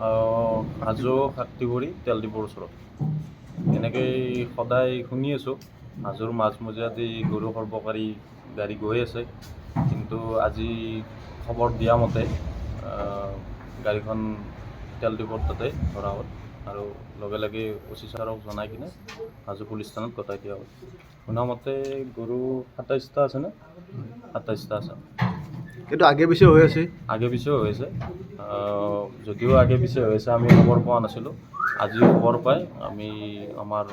হাজো শাক্তিগুৰি তেল ডিপোৰ ওচৰত। এনেকৈ সদায় শুনি আছোঁ হাজোৰ মাজমজিয়াত এই গৰু সৰ্বকাৰী গাড়ী গৈ আছে, কিন্তু আজি খবৰ দিয়া মতে গাড়ীখন তেল ডিপোৰ তাতে ধৰা হ'ল আৰু লগে লগে অচি ছাৰক জনাই কিনে হাজো পুলিচ থানাত গতাই দিয়া হ'ল। শুনামতে গৰু ২৭টা আছেনে? ২৭টা আছে। এইটো আগে পিছে হৈ আছে? আগে পিছেও হৈ আছে। যদিও আগে পিছে হৈ আছে আমি খবৰ পোৱা নাছিলোঁ, আজি খবৰ পাই আমি আমাৰ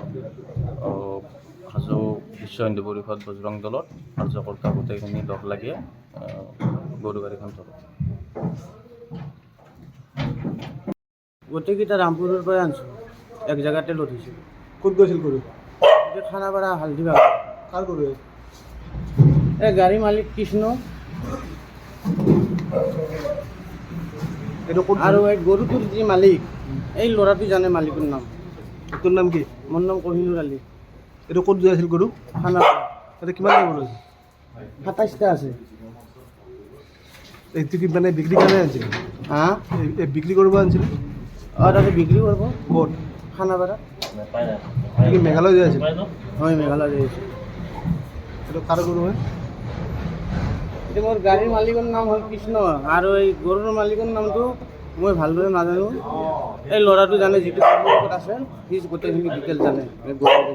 হাজো বিশ্ব হিন্দু পৰিষদ বজৰং দলৰ কাৰ্যকৰ্তা গোটেইখিনি লগ লাগি গৰু গাড়ীখন ধৰোঁ। গোটেইকেইটা ৰামপুৰৰ পৰা আনিছোঁ, এক জেগাতে লঠিছোঁ। ক'ত গৈছিল গৰু? এতিয়া খানাপাৰা হালদিবাগ। কাৰ গৰু? এই গাড়ী মালিক কৃষ্ণ এইটো ক'ত? আৰু এই গৰুটোৰ যি মালিক, এই ল'ৰাটো জানে মালিকৰ নাম। তোৰ নাম কি? মোৰ নাম কহিনুৰ আলী। এইটো ক'ত যোৱা আছিল গৰু? খানাপাৰা। তাতে কিমান গৰু আছে? ২৭টা আছে। এইটো কি মানে বিক্ৰী কাৰণে আনিছিল? হা? এই বিক্ৰী কৰিব আনিছিল? তাতে বিক্ৰী কৰিব। ক'ত? খানাপাৰা। কি মেঘালয় যাই আছিল? হয়, মেঘালয় যাই আছোঁ। এইটো কাৰ গৰু হয়? এতিয়া মোৰ গাড়ীৰ মালিকৰ নাম হ'ল কৃষ্ণ আৰু এই গৰুৰ মালিকৰ নামটো মই ভালদৰে নাজানো। এই ল'ৰাটো জানে, যিটো লগত আছে সি গোটেইখিনি ডিটেইলছ জানে এই গৰুৰ।